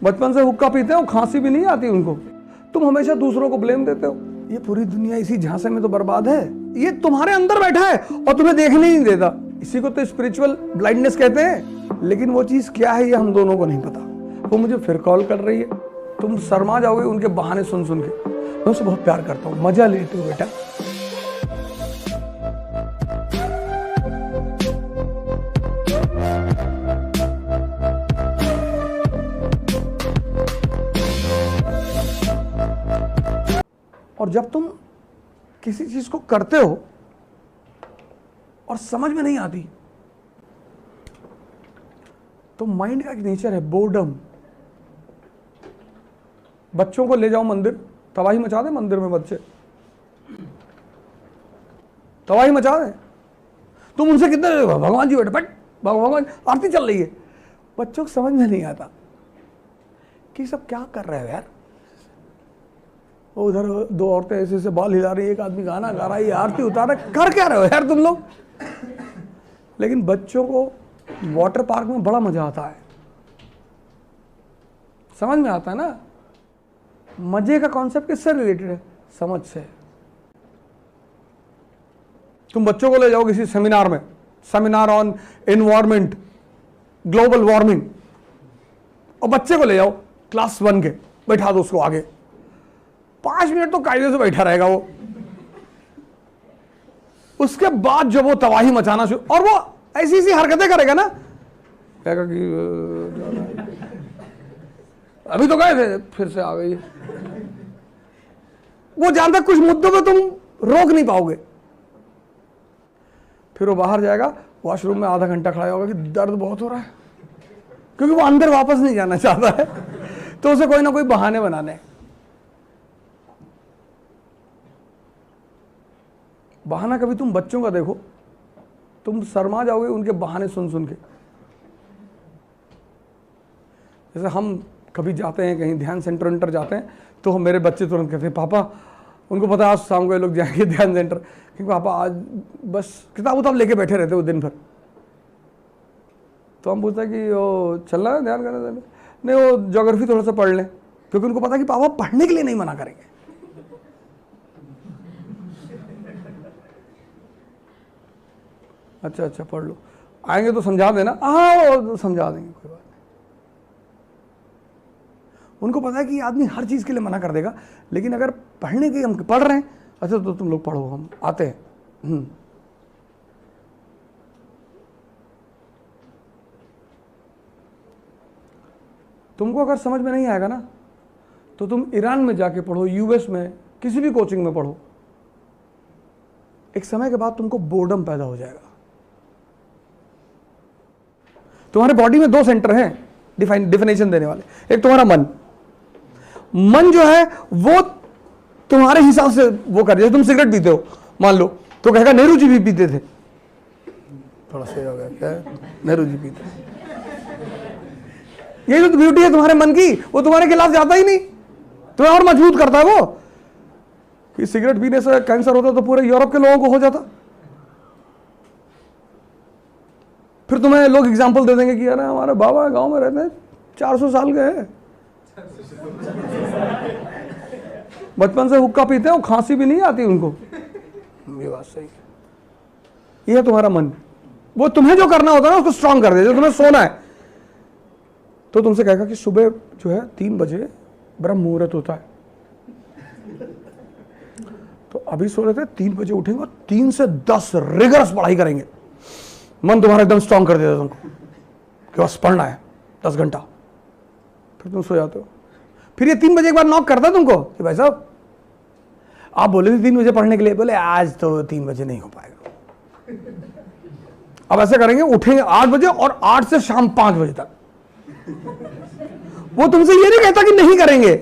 बचपन से हुक्का पीते हो, खांसी भी नहीं आती उनको। तुम हमेशा दूसरों को ब्लेम देते हो। ये पूरी दुनिया इसी झांसे में तो बर्बाद है। ये तुम्हारे अंदर बैठा है और तुम्हें देखने ही नहीं देता। इसी को तो स्पिरिचुअल ब्लाइंडनेस कहते हैं। लेकिन वो चीज क्या है ये हम दोनों को नहीं पता। वो मुझे फिर कॉल कर रही है, तुम शर्मा जाओगे उनके बहाने सुन सुन के। मैं उससे बहुत प्यार करता हूँ, मजा लेते हो बेटा। और जब तुम किसी चीज को करते हो और समझ में नहीं आती, तो माइंड का एक नेचर है बोर्डम। बच्चों को ले जाओ मंदिर, तबाही मचा दे मंदिर में बच्चे, तबाही मचा दे। तुम उनसे कितने भगवान जी बेटा बट भगवान आरती चल रही है, बच्चों को समझ में नहीं आता कि सब क्या कर रहे हो यार। वो उधर दो औरतें ऐसे ऐसे बाल हिला रही है, एक आदमी गाना गा रहा है, आरती उतार रहा है, कर क्या रहे हो यार तुम लोग। लेकिन बच्चों को वाटर पार्क में बड़ा मजा आता है, समझ में आता है ना। मजे का कॉन्सेप्ट किससे रिलेटेड है? समझ से। तुम बच्चों को ले जाओ किसी सेमिनार में, seminar on environment, global warming, और बच्चे को ले जाओ क्लास 1 के, बैठा दो उसको आगे, 5 मिनट तो कायदे से बैठा रहेगा वो। उसके बाद जब वो तबाही मचाना शुरू, और वो ऐसी ऐसी हरकतें करेगा ना, कहेगा कि अभी तो गए थे फिर से आ गई। वो जानता कुछ मुद्दों पे तुम रोक नहीं पाओगे। फिर वो बाहर जाएगा, वॉशरूम में आधा घंटा खड़ा होगा कि दर्द बहुत हो रहा है, क्योंकि वो अंदर वापस नहीं जाना चाहता है, तो उसे कोई ना कोई बहाने बनाने। बहाना कभी तुम बच्चों का देखो, तुम शर्मा जाओगे उनके बहाने सुन सुन के। जैसे हम कभी जाते हैं कहीं ध्यान सेंटर जाते हैं, तो मेरे बच्चे तुरंत कहते हैं पापा, उनको पता है आज शाम को ये लोग जाएंगे ध्यान सेंटर, कि पापा आज बस किताब उताब लेके बैठे रहते वो दिन भर। तो हम पूछते हैं कि वो चलना है ध्यान करने, नहीं वो ज्योग्राफी थोड़ा सा पढ़ लें, क्योंकि उनको पता है कि पापा पढ़ने के लिए नहीं मना करेंगे। अच्छा अच्छा पढ़ लो, आएंगे तो समझा देना। हाँ वो समझा देंगे, कोई बात नहीं। उनको पता है कि आदमी हर चीज के लिए मना कर देगा, लेकिन अगर पढ़ने के हम पढ़ रहे हैं, अच्छा तो तुम लोग पढ़ो, हम आते हैं। तुमको अगर समझ में नहीं आएगा ना, तो तुम ईरान में जाके पढ़ो, यूएस में, किसी भी कोचिंग में पढ़ो। एक समय के बाद तुमको बोर्डम पैदा हो जाएगा। तुम्हारे बॉडी में 2 सेंटर हैं डिफिनेशन देने वाले। एक तुम्हारा मन जो है वो तुम्हारे हिसाब से वो कर, जैसे तुम सिगरेट पीते हो मान लो, तो कहेगा नेहरू जी भी पीते थे, थोड़ा सही हो गया क्या, नेहरू जी पीते। यही तो ब्यूटी है तुम्हारे मन की, वो तुम्हारे खिलाफ जाता ही नहीं, तुम्हें और मजबूत करता है वो। कि सिगरेट पीने से कैंसर होता तो पूरे यूरोप के लोगों को हो जाता। फिर तुम्हें लोग एग्जाम्पल दे देंगे कि अरे हमारे बाबा गांव में रहते हैं 400 साल के हैं, बचपन से हुक्का पीते हैं, खांसी भी नहीं आती उनको। ये बात सही है। ये है तुम्हारा मन, वो तुम्हें जो करना होता है ना उसको स्ट्रांग कर दे। जो तुम्हें सोना है तो तुमसे कहेगा कि सुबह जो है 3 बजे ब्रह्म मुहूर्त होता है, तो अभी सो रहे थे, 3 बजे उठेंगे और 3 से 10 रिगरस पढ़ाई करेंगे। मन तुम्हारा एकदम स्ट्रांग कर देता तुमको कि बस पढ़ना है 10 घंटा। फिर तुम सो जाते हो। फिर ये 3 बजे एक बार नॉक करता है तुमको कि भाई साहब आप बोले थे 3 बजे पढ़ने के लिए, बोले आज तो 3 बजे नहीं हो पाएगा। अब ऐसे करेंगे, उठेंगे 8 बजे और 8 से शाम 5 बजे तक। वो तुमसे ये नहीं कहता कि नहीं करेंगे,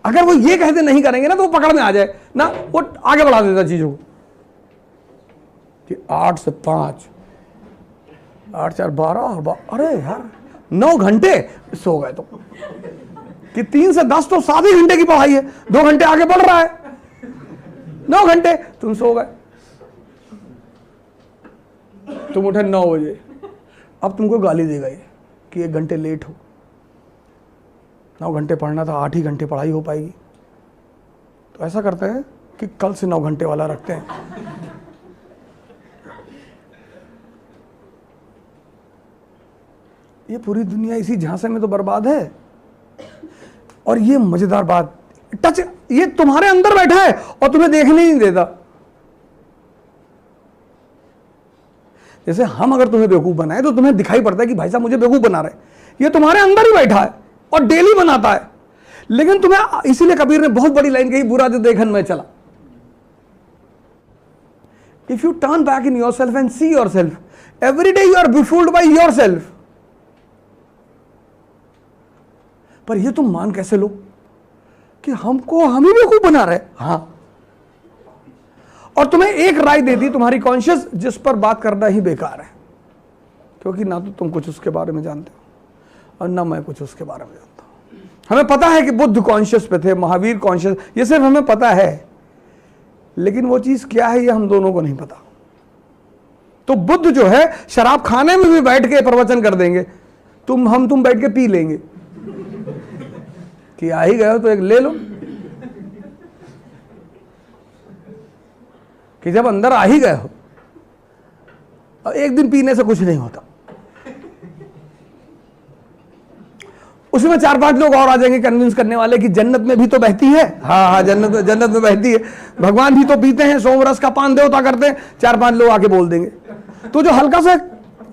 अगर वो ये कहते नहीं करेंगे ना तो वो पकड़ में आ जाए ना, वो आगे बढ़ा देता चीजों को कि 8 से 5, 8 4 12 और अरे यार 9 घंटे सो गए। तो कि 3 से 10 तो 7 ही घंटे की पढ़ाई है, 2 घंटे आगे बढ़ रहा है, 9 घंटे तुम सो गए। तुम उठे 9 बजे, अब तुमको गाली देगा ये कि 1 घंटे लेट हो। 9 घंटे पढ़ना था, 8 ही घंटे पढ़ाई हो पाएगी। तो ऐसा करते हैं कि कल से 9 घंटे वाला रखते हैं। ये पूरी दुनिया इसी झांसे में तो बर्बाद है। और ये मजेदार बात, टच, ये तुम्हारे अंदर बैठा है और तुम्हें देखने ही नहीं देता। जैसे हम अगर तुम्हें बेवकूफ बनाए तो तुम्हें दिखाई पड़ता है कि भाई साहब मुझे बेवकूफ बना रहे, ये तुम्हारे अंदर ही बैठा है और डेली बनाता है। लेकिन तुम्हें, इसीलिए कबीर ने बहुत बड़ी लाइन कही, बुरा जो देखन में चला। If you turn back in yourself and see yourself, every day you are befooled by yourself. पर ये तुम मान कैसे लो कि हमको हम ही बेवकूफ बना रहे? हाँ, और तुम्हें एक राय दे दी तुम्हारी कॉन्शियस, जिस पर बात करना ही बेकार है, क्योंकि ना तो तुम कुछ उसके बारे में जानते हो और ना मैं कुछ उसके बारे में जानता हूं। हमें पता है कि बुद्ध कॉन्शियस पे थे, महावीर कॉन्शियस, ये सिर्फ हमें पता है, लेकिन वो चीज क्या है ये हम दोनों को नहीं पता। तो बुद्ध जो है शराब खाने में भी बैठ के प्रवचन कर देंगे, तुम बैठ के पी लेंगे कि आ ही गए हो तो एक ले लो, कि जब अंदर आ ही गए हो, और एक दिन पीने से कुछ नहीं होता, उसमें 4-5 लोग और आ जाएंगे कन्विंस करने वाले कि जन्नत में भी तो बहती है। हाँ, जन्नत में बहती है, भगवान भी तो पीते हैं, सोमरस का पान देवता करते हैं। 4-5 लोग आके बोल देंगे। तो जो हल्का सा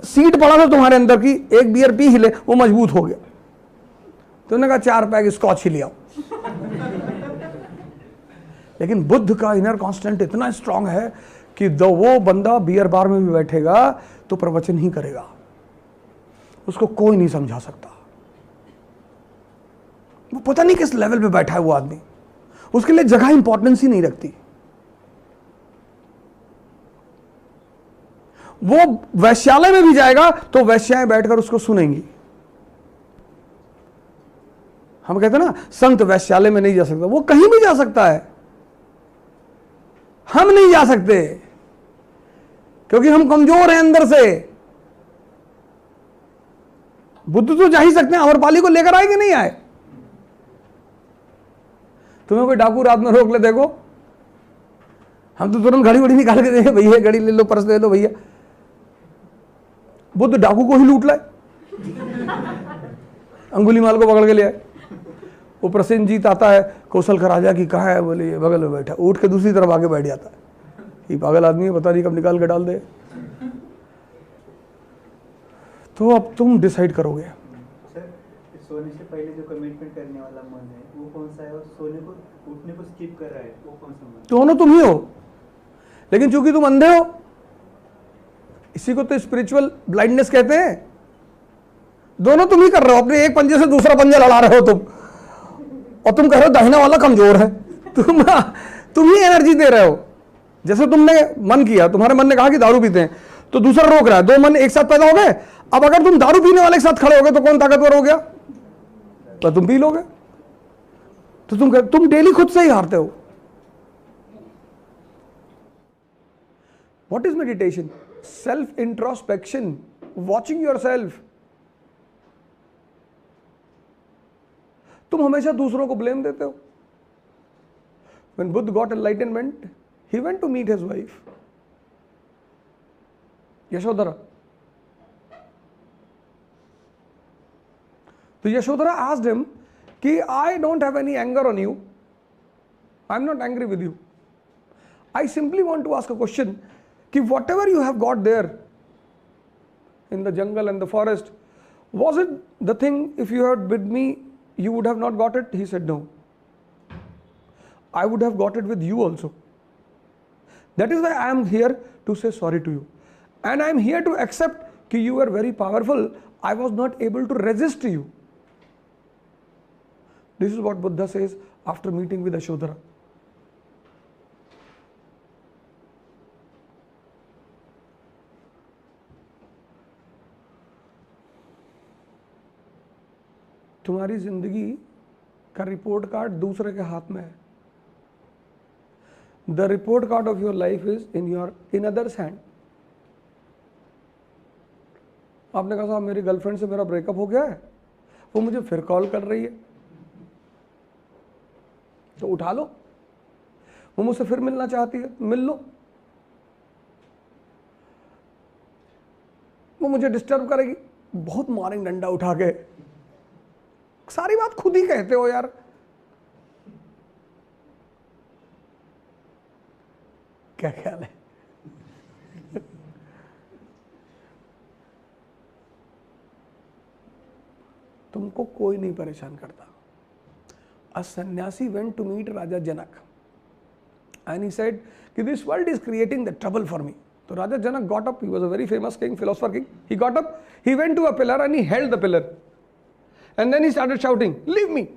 सीड पड़ा था तुम्हारे अंदर की, एक बियर पी हिले, वो मजबूत हो गया। तुमने कहा 4 पैक स्कॉच ही ले आओ। लेकिन बुद्ध का इनर कांस्टेंट इतना स्ट्रांग है कि वो बंदा बियर बार में भी बैठेगा तो प्रवचन ही करेगा, उसको कोई नहीं समझा सकता। वो पता नहीं किस लेवल पे बैठा है वो आदमी, उसके लिए जगह इंपॉर्टेंस ही नहीं रखती। वो वैश्यालय में भी जाएगा तो वैश्याएं बैठकर उसको सुनेंगी। हम कहते हैं ना, संत वैश्यालय में नहीं जा सकता, वो कहीं भी जा सकता है, हम नहीं जा सकते क्योंकि हम कमजोर हैं अंदर से। बुद्ध तो जा ही सकते हैं, अमरपाली को लेकर आए कि नहीं आए? तुम्हें कोई डाकू रात में रोक ले, देखो, हम तो तुरंत घड़ी वड़ी निकाल के देंगे, भैया घड़ी ले लो, पर्स ले लो भैया। बुद्ध डाकू को ही लूट लाए, अंगुलीमाल को पकड़ के ले आए। वो प्रसेनजीत आता है, कौशल का राजा की कहाँ है? बोले ये बगल में बैठा। उठ के दूसरी तरफ आके बैठ जाता है, ये पागल आदमी है, पता नहीं कब निकाल के डाल दे। तो अब तुम डिसाइड करोगे। सर, सोने से पहले जो कमिटमेंट करने वाला मन है वो कौन सा है, और सोने को उठने को स्किप कर रहा है वो कौन सा मन? दोनों तुम ही हो, लेकिन चूंकि तुम अंधे हो, इसी को तो स्पिरिचुअल ब्लाइंडनेस कहते हैं। दोनों तुम ही कर रहे हो, अपने एक पंजे से दूसरा पंजा लड़ा रहे हो तुम, और तुम कह रहे हो दाहिना वाला कमजोर है। तुम ही एनर्जी दे रहे हो। जैसे तुमने मन किया, तुम्हारे मन ने कहा कि दारू पीते हैं, तो दूसरा रोक रहा है, 2 मन एक साथ पैदा हो गए। अब अगर तुम दारू पीने वाले के साथ खड़े हो गए तो कौन ताकतवर हो गया? तो तुम पी लोगे। तो तुम डेली खुद से ही हारते हो। What is meditation? Self introspection, watching yourself. तुम हमेशा दूसरों को ब्लेम देते हो। When Buddha got enlightenment, he went to meet his wife, Yashodhara. So Yashodhara asked him, कि I don't have any anger on you. I'm not angry with you. I simply want to ask a question, कि whatever you have got there in the jungle and the forest, was it the thing if you had with me, you would have not got it? He said, no. I would have got it with you also. That is why I am here to say sorry to you. And I am here to accept that you were very powerful. I was not able to resist you. This is what Buddha says after meeting with Yashodhara. तुम्हारी जिंदगी का report card दूसरे के हाथ में है। The report card of your life is in others hand. आपने कहा साहब मेरी गर्लफ्रेंड से मेरा ब्रेकअप हो गया है, वो मुझे फिर कॉल कर रही है, तो उठा लो। वो मुझसे फिर मिलना चाहती है, मिल लो। वो मुझे डिस्टर्ब करेगी, बहुत मारेंगे डंडा उठा के। सारी बात खुद ही कहते हो यार। क्या ख्याल है? तुमको कोई नहीं परेशान करता। A sannyasi went to meet Raja Janak and he said कि this world is creating the trouble for me. तो Raja Janak got up, he was a very famous king, philosopher king. He got up, he went to a pillar and he held the pillar. And then he started shouting, leave me.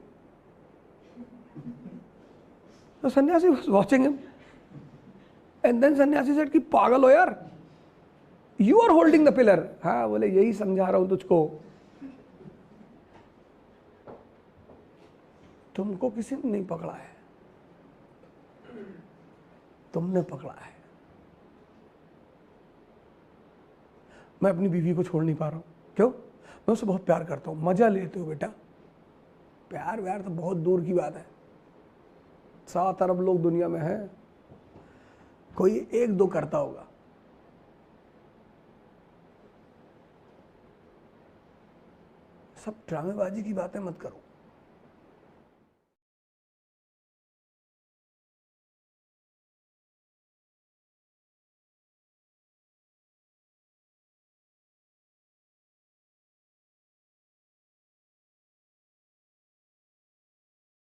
The sannyasi was watching him. And then sannyasi said कि पागल हो यार, you are holding the pillar. हाँ बोले यही समझा रहा हूँ तुझको, तुमको किसी ने नहीं पकड़ा है, तुमने पकड़ा है। मैं अपनी बीवी को छोड़ नहीं पा रहा हूं। क्यों? मैं उससे बहुत प्यार करता हूं। मजा लेते हो बेटा, प्यार व्यार तो बहुत दूर की बात है। 7 अरब लोग दुनिया में हैं, कोई 1-2 करता होगा। सब ड्रामेबाजी की बातें मत करो।